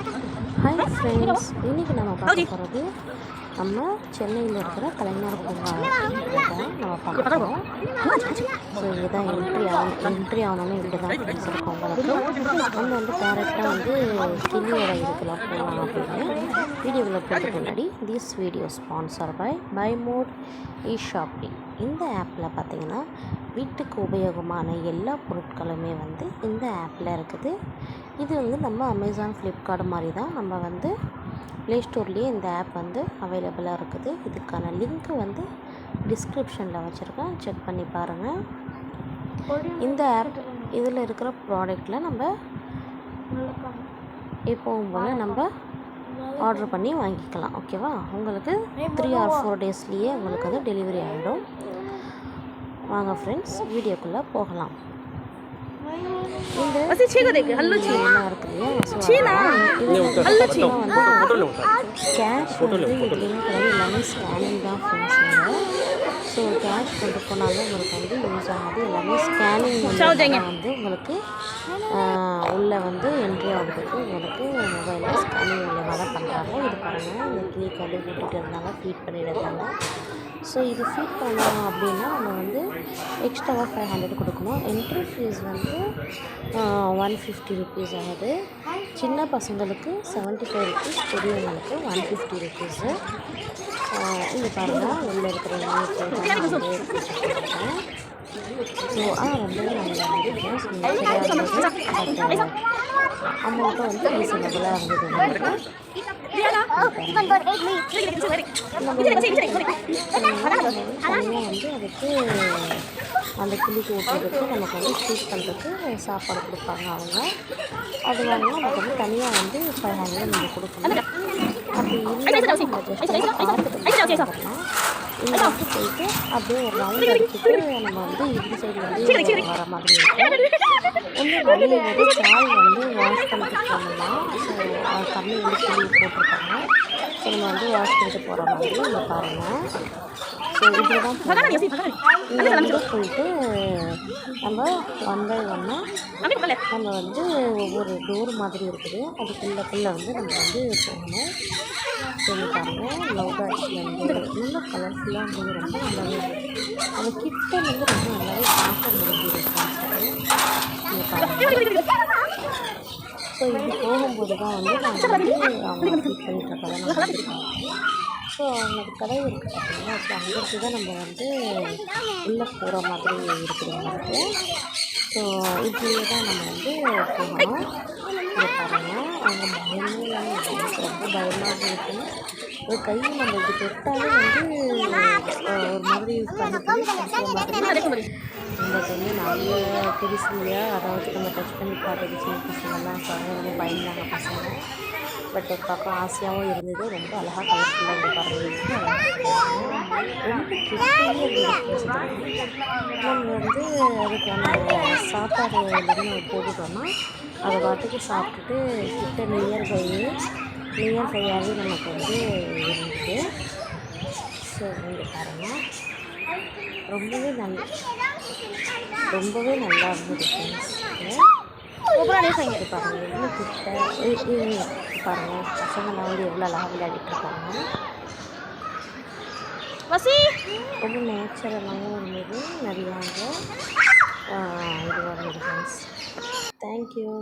Hi friends, இன்றைக்கி நம்ம பார்க்க போகிறது நம்ம சென்னையில் இருக்கிற கலைஞர் பூங்கா தான் நம்ம பார்க்க போகிறோம். ஸோ இதுதான் என்ட்ரி ஆகணும்னு இப்படி தான் ஃப்ரெண்ட்ஸ் இருக்கும் உங்களுக்கு. நம்ம வந்து டேரெக்டாக வந்து கிளியோட இதுக்கெல்லாம் போகலாம் அப்படின்னு வீடியோவில் போகிறதுக்கு முன்னாடி this video sponsor by mod shopping. இந்த ஆப்பில் பார்த்திங்கன்னா வீட்டுக்கு உபயோகமான எல்லா பொருட்களுமே வந்து இந்த ஆப்பில் இருக்குது. இது வந்து நம்ம அமேசான், ஃப்ளிப்கார்ட் மாதிரி தான் நம்ம வந்து ப்ளே ஸ்டோர்லேயே இந்த ஆப் வந்து அவைலபிளாக இருக்குது. இதுக்கான லிங்க்கு வந்து டிஸ்கிரிப்ஷனில் வச்சுருக்கேன், செக் பண்ணி பாருங்கள். இந்த ஆப் இதில் இருக்கிற ப்ராடக்டில் நம்ம எப்போவும் போல் நம்ம ஆர்டர் பண்ணி வாங்கிக்கலாம். ஓகேவா? உங்களுக்கு 3 or 4 டேஸ்லேயே உங்களுக்கு அது டெலிவரி ஆகிடும். வாங்க ஃப்ரெண்ட்ஸ், வீடியோக்குள்ளே போகலாம். இந்த கேஷ் வந்து எதுலேயுமே கிடையாது, எல்லாமே ஸ்கேனிங் தான் ஃப்ரெண்ட்ஸ். ஸோ கேஷ் கொண்டு போனாலும் உங்களுக்கு வந்து யூஸ் ஆகாது. எல்லாமே ஸ்கேனிங் வந்து உங்களுக்கு உள்ளே வந்து என்ட்ரி ஆகிறதுக்கு உங்களுக்கு மொபைலில் ஸ்கேனிங் மூலமாக தான் பண்ணுறாங்க. இது பாருங்கள், இந்த கிளிக்கு வந்து விட்டுட்டு இருந்தாங்க, ஃபீட் பண்ணிட்டு இருந்தாங்க. ஸோ இது ஃபீட் பண்ணோம் அப்படின்னா நம்ம வந்து எக்ஸ்ட்ராவாக 500 கொடுக்கணும். என்ட்ரி ஃபீஸ் வந்து 150 ருபீஸ் ஆகுது. சின்ன பசங்களுக்கு 75 ருபீஸ், பெரியவங்களுக்கு 150 ருபீஸு. இது பாருங்கள், உள்ளே இருக்கிற ஸோ ரொம்பவே நல்லா இருந்துச்சு. அமௌண்ட்டும் வந்து ரீசனபிளாக இருந்தது. தனியாக வந்து அதுக்கு அந்த கிளிக்கு ஊட்டுறதுக்கு நமக்கு வந்து ஃபீட் பண்ணுறதுக்கு சாப்பாடு கொடுப்பாங்க அவங்க. அது வாங்கினா நமக்கு வந்து தனியாக வந்து 500 நீங்கள் கொடுக்கணும். அப்படி இல்லை நம்ம ஜஸ்ட் பார்த்துட்டு இங்கே வந்து போயிட்டு அப்படியே ஒரு ரவுண்ட் அடிச்சுட்டு நம்ம வந்து இந்த சைடு வந்து வர மாதிரி இருக்கும். ஒன்றும் வெளியே வந்து சாய் வந்து வாஷ் பண்ணிட்டு போகலாம். ஸோ தண்ணி வந்து கிளி போட்டிருக்காங்க. ஸோ நம்ம வந்து வாஷ் பண்ணிட்டு போகிற மாதிரி இங்கே பாருங்கள். ஸோ இப்படி தான் இங்கே வந்து போயிட்டு நம்ம 1 by 1 நம்ம வந்து ஒவ்வொரு டோர் மாதிரி இருக்குது, அதுக்குள்ளே வந்து நம்ம வந்து போகணும். சொல்லி பாருங்கள், லவ் பேர்ட்ஸில் வந்து இன்னும் கலர்ஃபுல்லாக இருந்தது, ரொம்ப நல்லாவே இருக்குது. அந்த கிட்ட வந்து ரொம்ப நல்லாவே பார்க்க முடிஞ்சிருக்கு. இங்கே பாருங்கள். ஸோ இப்படி போகும்போது தான் வந்து நாங்கள் வந்து அவங்க ஃபீட் பண்ணிட்டுருக்காங்க. ஸோ அவங்களுக்கு கதவு இருக்குது பார்த்தீங்கன்னா. ஸோ அங்கேருந்து தான் நம்ம வந்து உள்ளே போகிற மாதிரி இருக்குது நமக்கு. ஸோ இப்படியே தான் நம்ம வந்து போகணும். இங்கே பாருங்கள், அவங்க ரொம்ப பயமாக இருக்குது. ஒரு கை நம்ம இப்படி தொட்டாலே வந்து ஒரு மாதிரி மாதிரி நம்மளுக்கு வந்து நல்ல பெருசு இல்லையா, அதாவது நம்ம டச் பண்ணி பார்த்துட்டு சின்ன பசங்கள்லாம் ரொம்ப பயந்தாங்க பசங்க. பட் பார்க்க ஆசையாகவும் இருந்தது, ரொம்ப அழகாக கலர்ஃபுல்லாக இருந்து பாருங்கள். ரொம்ப கிட்டே நம்ம வந்து அதுக்கான சாப்பாடு எல்லாமே நம்ம போட்டுட்டோம்னா அதை பாட்டுக்கு சாப்பிட்டுட்டு கிட்ட நியர்பையாகவே நமக்கு வந்து இருந்துச்சு. ஸோ இங்கே பாருங்கள், ரொம்பவே நல்லா இருந்தது ஃப்ரெண்ட்ஸ். பாருங்கள் எவ்வளோ கிட்ட பாருங்கள், பசங்கள்லாம் வந்து எவ்வளோ அழகாக விளையாடிட்டுருக்காங்க. ரொம்ப நேச்சுரலாகவும் இருந்தது, நிறையாங்க இதுவாக இருந்தது ஃப்ரெண்ட்ஸ். தேங்க்யூ.